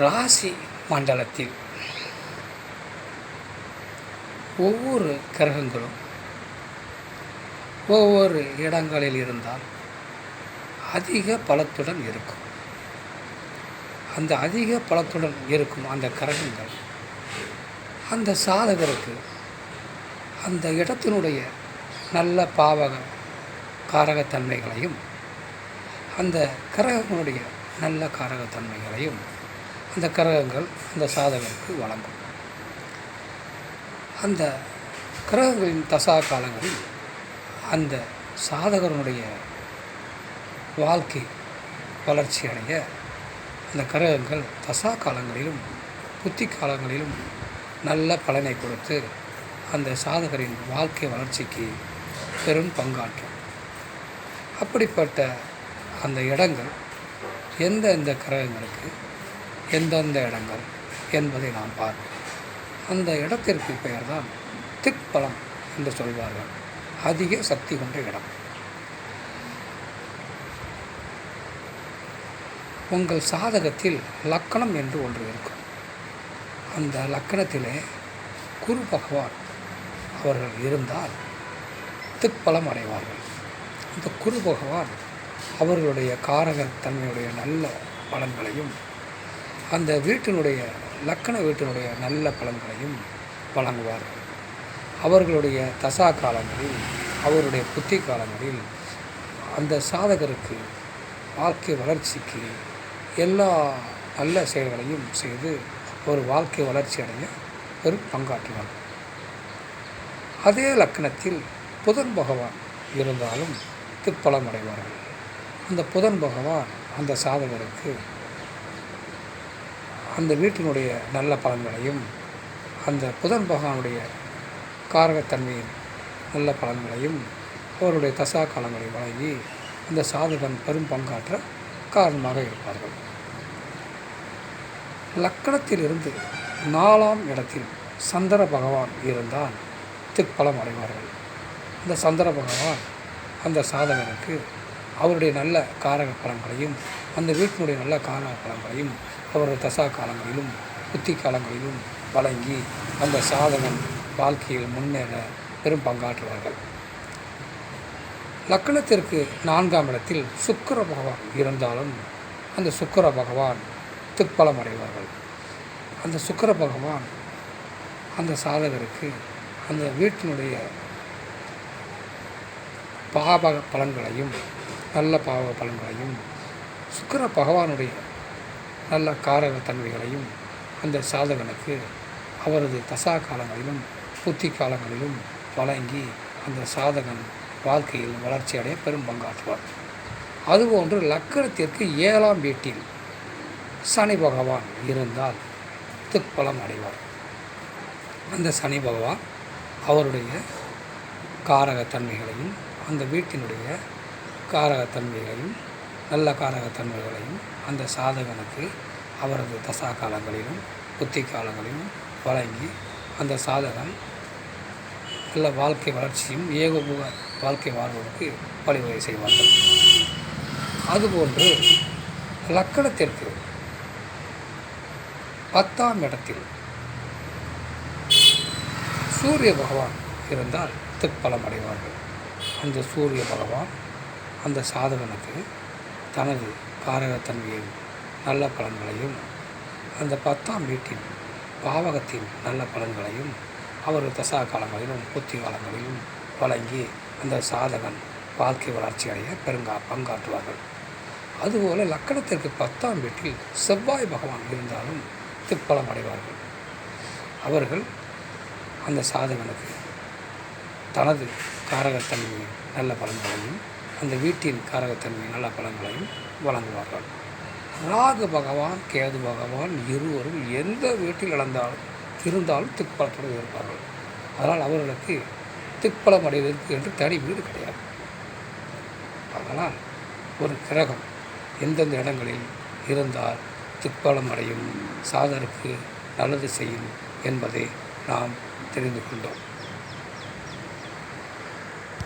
ராசி மண்டலத்தில் ஒவ்வொரு கிரகங்களும் ஒவ்வொரு இடங்களில் இருந்தால் அதிக பலத்துடன் இருக்கும். அந்த அதிக பலத்துடன் இருக்கும் அந்த கிரகங்கள் அந்த சாதகருக்கு அந்த இடத்தினுடைய நல்ல பாவக காரகத்தன்மைகளையும் அந்த கிரகங்களுடைய நல்ல காரகத்தன்மைகளையும் அந்த கிரகங்கள் அந்த சாதகருக்கு வழங்கும். அந்த கிரகங்களின் தசா காலங்களில் அந்த சாதகனுடைய வாழ்க்கை வளர்ச்சி அடைய அந்த கிரகங்கள் தசா காலங்களிலும் புத்தி காலங்களிலும் நல்ல பலனை கொடுத்து அந்த சாதகரின் வாழ்க்கை வளர்ச்சிக்கு பெரும் பங்காற்றும். அப்படிப்பட்ட அந்த இடங்கள் எந்தெந்த கிரகங்களுக்கு எந்தெந்த இடங்கள் என்பதை நாம் பார்ப்போம். அந்த இடத்திற்கு பெயர்தான் திக்பலம் என்று சொல்வார்கள். அதிக சக்தி கொண்ட இடம். உங்கள் சாதகத்தில் லக்கணம் என்று ஒன்று இருக்கும். அந்த லக்கணத்திலே குரு பகவான் அவர்கள் இருந்தால் திக்பலம் அடைவார்கள். அந்த குரு பகவான் அவர்களுடைய காரகத்தன்மையுடைய நல்ல பலன்களையும் அந்த வீட்டினுடைய லக்கண வீட்டினுடைய நல்ல பலன்களையும் வழங்குவார்கள். அவர்களுடைய தசா காலங்களில் அவருடைய புத்தி காலங்களில் அந்த சாதகருக்கு வாழ்க்கை வளர்ச்சிக்கு எல்லா நல்ல செயல்களையும் செய்து ஒரு வாழ்க்கை வளர்ச்சி அடைய பெரும் பங்காற்றுவார்கள். அதே லக்கணத்தில் புதன் பகவான் இருந்தாலும் திக்பலம் அடைவார்கள். அந்த புதன் பகவான் அந்த சாதகருக்கு அந்த வீட்டினுடைய நல்ல பலன்களையும் அந்த புதன் பகவானுடைய காரகத்தன்மையின் நல்ல பலன்களையும் அவருடைய தசா காலங்களை வழங்கி அந்த சாதகன் பெரும் பங்காற்ற காரணமாக இருப்பார்கள். லக்கணத்திலிருந்து 4ஆம் இடத்தில் சந்திர பகவான் இருந்தால் திக்பலம் அடைவார்கள். அந்த சந்திர பகவான் அந்த சாதகனுக்கு அவருடைய நல்ல காரக பலன்களையும் அந்த வீட்டினுடைய நல்ல காரக பலன்களையும் அவருடைய தசா காலங்களிலும் புத்தி காலங்களிலும் வழங்கி அந்த சாதகன் வாழ்க்கையில் முன்னேற பெரும் பங்காற்றுவார்கள். லக்கணத்திற்கு 4ஆம் இடத்தில் சுக்கிர பகவான் இருந்தாலும் அந்த சுக்கிர பகவான் திக்பலம் அடைவார்கள். அந்த சுக்கிர பகவான் அந்த சாதகருக்கு அந்த வீட்டினுடைய பாவக பலன்களையும் நல்ல பாவக பலன்களையும் சுக்கிர பகவானுடைய நல்ல காரகத்தன்மைகளையும் அந்த சாதகனுக்கு அவரது தசா காலங்களிலும் புத்தி காலங்களிலும் வழங்கி அந்த சாதகன் வாழ்க்கையில் வளர்ச்சி அடைய பெரும் பங்காற்றுவார். அதுபோன்று லக்கணத்திற்கு 7ஆம் வீட்டில் சனி பகவான் இருந்தால் திக்பலம் அடைவார். அந்த சனி பகவான் அவருடைய காரகத்தன்மைகளையும் அந்த வீட்டினுடைய காரகத்தன்மைகளையும் நல்ல காரகத்தன்மைகளையும் அந்த சாதகனுக்கு அவரது தசா காலங்களிலும் புத்தி காலங்களிலும் வழங்கி அந்த சாதகன் நல்ல வாழ்க்கை வளர்ச்சியும் ஏகபோக வாழ்க்கை வாழ்வதற்கு வழிவகை செய்வார்கள். அதுபோன்று லக்கணத்திற்கு 10ஆம் இடத்தில் சூரிய பகவான் இருந்தால் திக்பலம் அடைவார்கள். அந்த சூரிய பகவான் அந்த சாதகனுக்கு தனது காரகத்தன்மையின் நல்ல பலன்களையும் அந்த 10ஆம் வீட்டின் பாவகத்தின் நல்ல பலன்களையும் அவரது தசா காலங்களிலும் புத்தி காலங்களிலும் வழங்கி அந்த சாதகன் வாழ்க்கை வளர்ச்சி அடைய பங்காற்றுவார்கள். அதுபோல் லக்கணத்திற்கு 10ஆம் வீட்டில் செவ்வாய் பகவான் இருந்தாலும் திக்பலம் அடைவார்கள். அவர்கள் அந்த சாதகனுக்கு தனது காரகத்தன்மையின் நல்ல பலன்களையும் அந்த வீட்டின் காரகத்தன்மை நல்ல பலன்களையும் வழங்குவார்கள். ராகு பகவான் கேது பகவான் இருவரும் எந்த வீட்டில் இருந்தாலும் திக்பலத்துடன் இருப்பார்கள். அதனால் அவர்களுக்கு திக்பலம் அடைவதற்கு என்று தனி வீடு கிடையாது. அதனால் ஒரு கிரகம் எந்தெந்த இடங்களில் இருந்தால் திக்பலம் அடையும் சாதகருக்கு நல்லது செய்யும் என்பதை நாம் தெரிந்து கொண்டோம்.